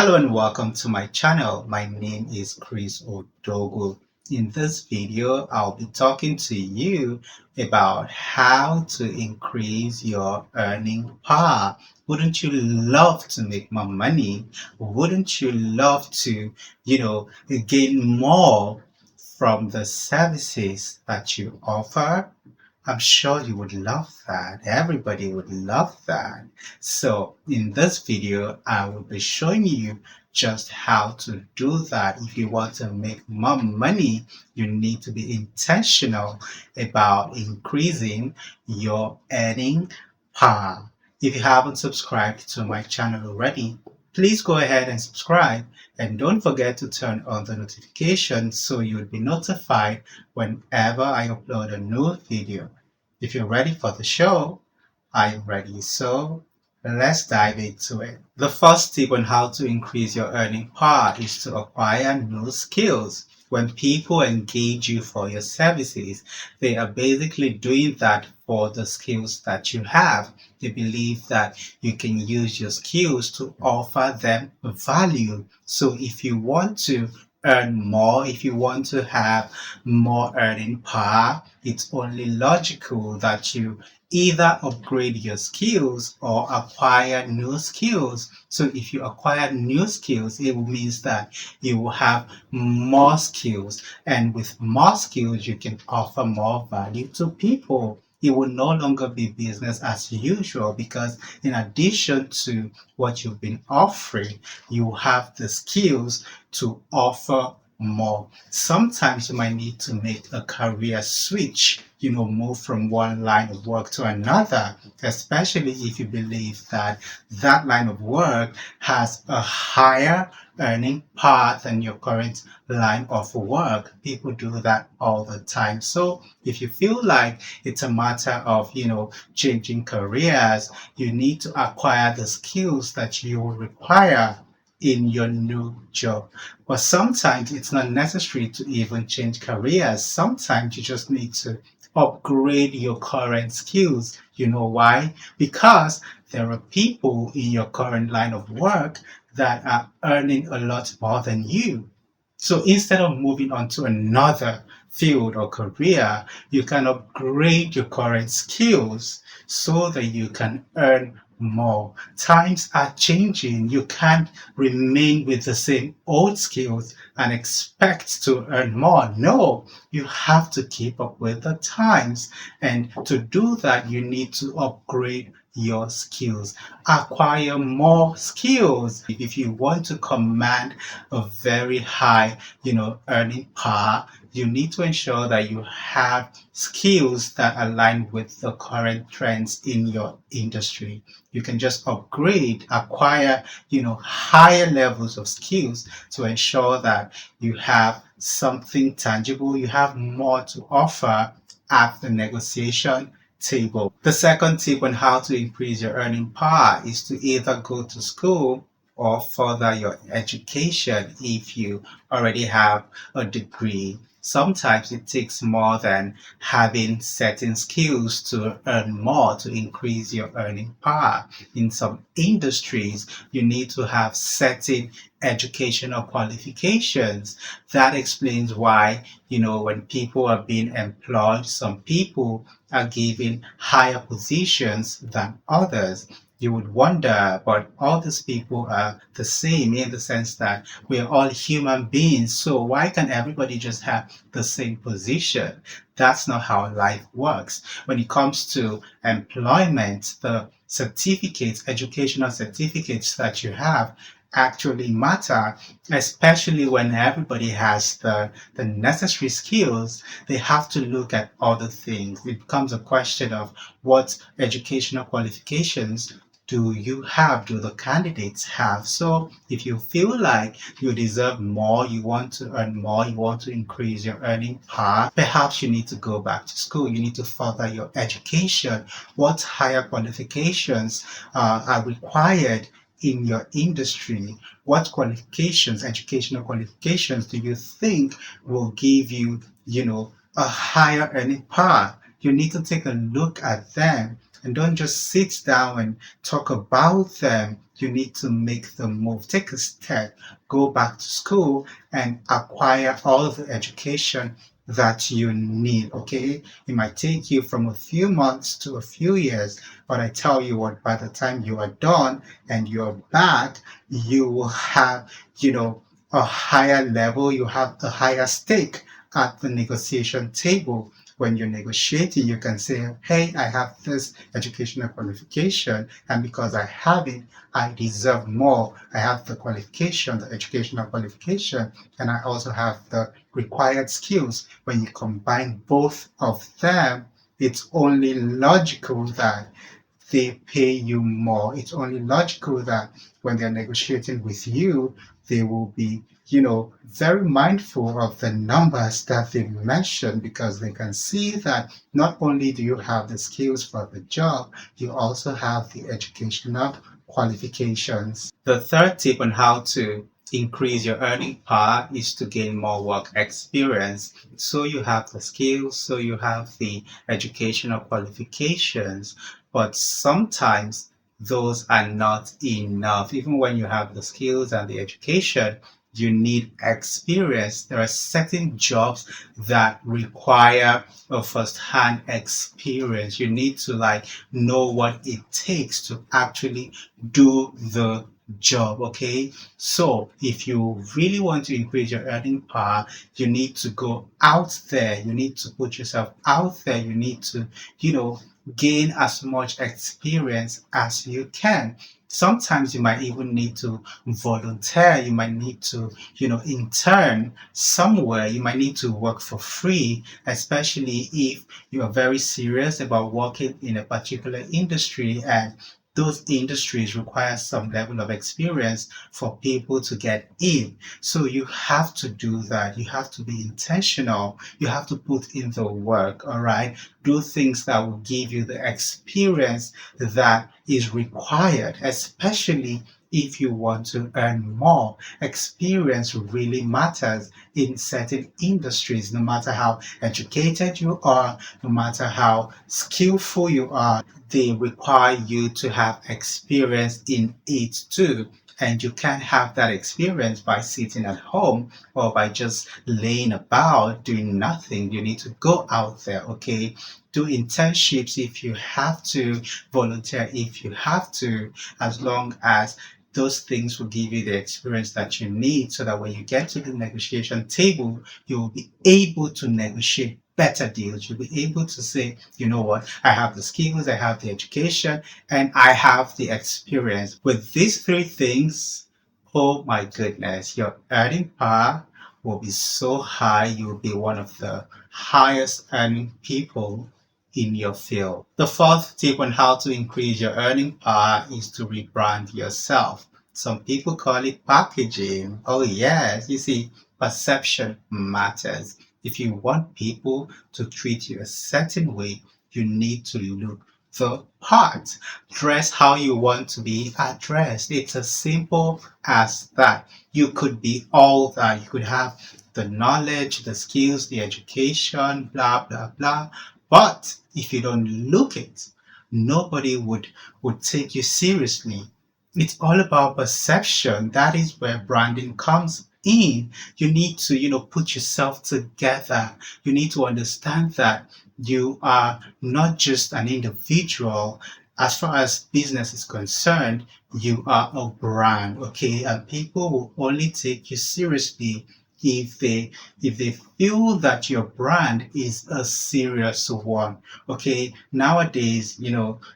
Hello and welcome to my channel. My name is Chris Odogwu. In this video, I'll be talking to you about how to increase your earning power. Wouldn't you love to make more money? Wouldn't you love to, gain more from the services that you offer? I'm sure you would love that. Everybody would love that. So in this video, I will be showing you just how to do that. If you want to make more money, you need to be intentional about increasing your earning power. If you haven't subscribed to my channel already, please go ahead and subscribe, and don't forget to turn on the notifications so you'll be notified whenever I upload a new video. If you're ready for the show, I'm ready. So let's dive into it. The first tip on how to increase your earning power is to acquire new skills. When people engage you for your services, they are basically doing that for the skills that you have. They believe that you can use your skills to offer them value. So if you want to earn more, if you want to have more earning power, it's only logical that you either upgrade your skills or acquire new skills. So if you acquire new skills, it means that you will have more skills. And with more skills, you can offer more value to people. It will no longer be business as usual because in addition to what you've been offering, you have the skills to offer more. Sometimes you might need to make a career switch, move from one line of work to another, especially if you believe that that line of work has a higher earning power than your current line of work. People do that all the time. So if you feel like it's a matter of, changing careers, you need to acquire the skills that you will require in your new job. But sometimes it's not necessary to even change careers. Sometimes you just need to upgrade your current skills. You know why? Because there are people in your current line of work that are earning a lot more than you. So instead of moving on to another field or career, you can upgrade your current skills so that you can earn more. Times are changing. You can't remain with the same old skills and expect to earn more. No, you have to keep up with the times. And to do that, you need to upgrade your skills, acquire more skills. If you want to command a very high, earning power, you need to ensure that you have skills that align with the current trends in your industry. You can just upgrade, acquire, higher levels of skills to ensure that you have something tangible, you have more to offer at the negotiation table. The second tip on how to increase your earning power is to either go to school or further your education if you already have a degree. Sometimes it takes more than having certain skills to earn more, to increase your earning power. In some industries, you need to have certain educational qualifications. That explains why, when people are being employed, some people are given higher positions than others. You would wonder, but all these people are the same in the sense that we are all human beings. So why can everybody just have the same position? That's not how life works. When it comes to employment, the certificates, educational certificates that you have actually matter, especially when everybody has the necessary skills. They have to look at other things. It becomes a question of what educational qualifications do you have, do the candidates have? So if you feel like you deserve more, you want to earn more, you want to increase your earning power, perhaps you need to go back to school. You need to further your education. What higher qualifications are required in your industry? What qualifications, educational qualifications, do you think will give you, a higher earning power? You need to take a look at them And don't just sit down and talk about them. You need to make the move. Take a step, go back to school and acquire all of the education that you need. Okay, it might take you from a few months to a few years, but I tell you what, by the time you are done and you're back, you will have, a higher level, you have a higher stake at the negotiation table. When you're negotiating, you can say, hey, I have this educational qualification, and because I have it, I deserve more. I have the qualification, the educational qualification, and I also have the required skills. When you combine both of them, it's only logical that they pay you more. It's only logical that when they're negotiating with you, they will be, very mindful of the numbers that they mentioned, because they can see that not only do you have the skills for the job, you also have the educational qualifications. The third tip on how to increase your earning power is to gain more work experience. So you have the skills, so you have the educational qualifications, but sometimes those are not enough. Even when you have the skills and the education, you need experience. There are certain jobs that require a first-hand experience. You need to know what it takes to actually do the job. Okay, so if you really want to increase your earning power, you need to go out there, you need to put yourself out there, you need to gain as much experience as you can. Sometimes you might even need to volunteer, you might need to intern somewhere, you might need to work for free, especially if you are very serious about working in a particular industry, and those industries require some level of experience for people to get in. So you have to do that. You have to be intentional. You have to put in the work, all right? Do things that will give you the experience that is required, especially if you want to earn more. Experience really matters in certain industries, no matter how educated you are, no matter how skillful you are, they require you to have experience in it too. And you can't have that experience by sitting at home or by just laying about doing nothing. You need to go out there, okay? Do internships if you have to, volunteer if you have to, as long as those things will give you the experience that you need, so that when you get to the negotiation table, you will be able to negotiate better deals. You'll be able to say, you know what, I have the skills, I have the education, and I have the experience. With these three things, oh my goodness, your earning power will be so high. You'll be one of the highest earning people in your field. The fourth tip on how to increase your earning power is to rebrand yourself. Some people call it packaging. Oh yes, you see, perception matters. If you want people to treat you a certain way, you need to look the part. Dress how you want to be addressed. It's as simple as that. You could be all that. You could have the knowledge, the skills, the education, blah, blah, blah. But if you don't look it, nobody would take you seriously. It's all about perception. That is where branding comes in. You need to, put yourself together. You need to understand that you are not just an individual. As far as business is concerned, you are a brand, okay? And people will only take you seriously if they feel that your brand is a serious one. Okay, nowadays,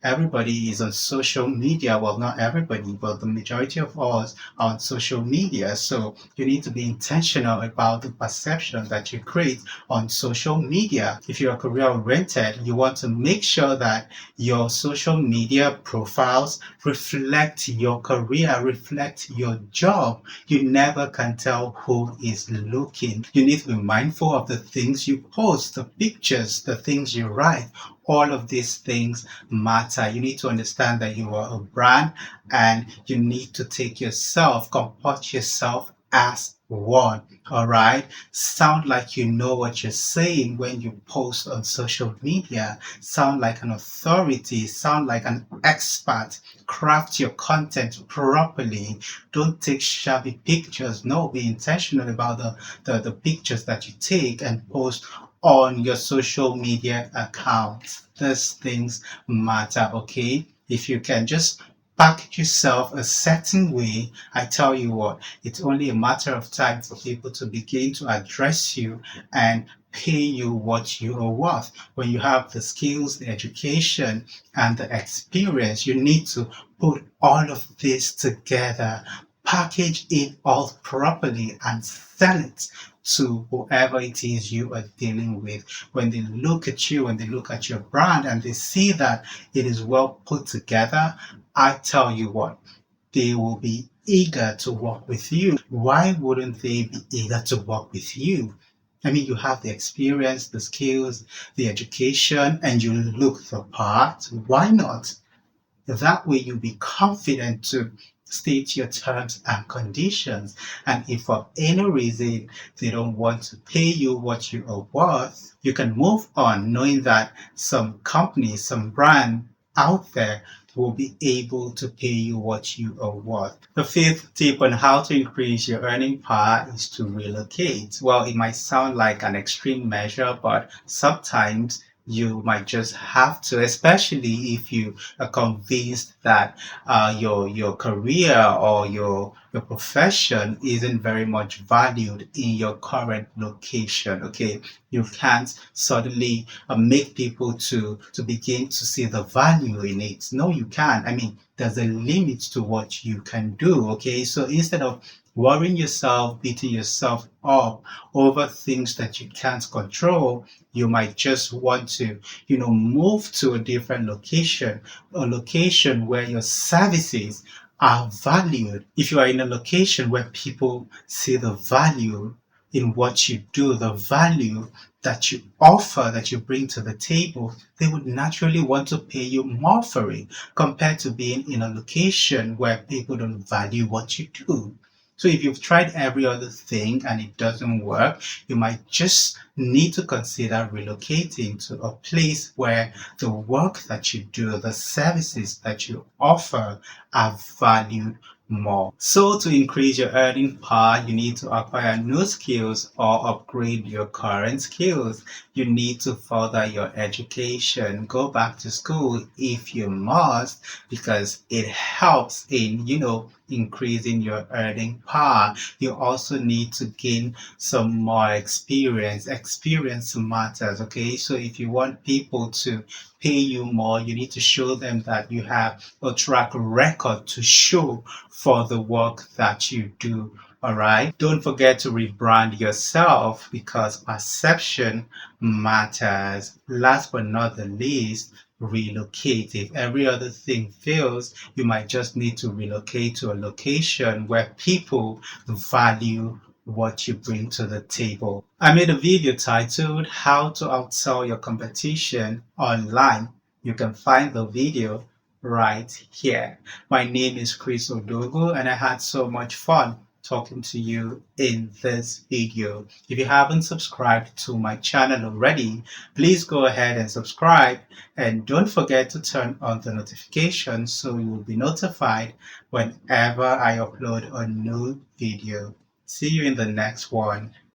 everybody is on social media. Well, not everybody, but the majority of us are on social media. So you need to be intentional about the perception that you create on social media. If you're career oriented, you want to make sure that your social media profiles reflect your career, reflect your job. You never can tell who is looking. You need to be mindful of the things you post, the pictures, the things you write. All of these things matter. You need to understand that you are a brand, and you need to take yourself, comport yourself as one. All right. Sound like you know what you're saying when you post on social media. Sound like an authority. Sound like an expert. Craft your content properly. Don't take shabby pictures. No, be intentional about the pictures that you take and post on your social media accounts. These things matter, okay? If you can just package yourself a certain way, I tell you what, it's only a matter of time for people to begin to address you and pay you what you are worth. When you have the skills, the education, and the experience, you need to put all of this together, package it all properly, and sell it to whoever it is you are dealing with. When they look at you, when they look at your brand and they see that it is well put together, I tell you what, they will be eager to work with you. Why wouldn't they be eager to work with you? I mean, you have the experience, the skills, the education, and you look the part. Why not? That way you'll be confident to state your terms and conditions. And if for any reason they don't want to pay you what you are worth, you can move on knowing that some companies, some brand out there will be able to pay you what you are worth. The fifth tip on how to increase your earning power is to relocate. Well, it might sound like an extreme measure, but sometimes you might just have to, especially if you are convinced that your career or your profession isn't very much valued in your current location. Okay, you can't suddenly make people to begin to see the value in it. No, you can't. I mean, there's a limit to what you can do. Okay, so instead of worrying yourself, beating yourself up over things that you can't control, you might just want to, move to a different location, a location where your services are valued. If you are in a location where people see the value in what you do, the value that you offer, that you bring to the table, they would naturally want to pay you more for it compared to being in a location where people don't value what you do. So if you've tried every other thing and it doesn't work, you might just need to consider relocating to a place where the work that you do, the services that you offer are valued more. So to increase your earning power, you need to acquire new skills or upgrade your current skills. You need to further your education. Go back to school if you must, because it helps in, increasing your earning power. You also need to gain some more experience. Experience matters, okay? So if you want people to pay you more, you need to show them that you have a track record to show for the work that you do. All right. Don't forget to rebrand yourself because perception matters. Last but not the least, relocate. If every other thing fails, you might just need to relocate to a location where people value what you bring to the table. I made a video titled How to Outsell Your Competition Online. You can find the video right here. My name is Chris Odogwu and I had so much fun talking to you in this video. If you haven't subscribed to my channel already, please go ahead and subscribe and don't forget to turn on the notifications so you will be notified whenever I upload a new video. See you in the next one.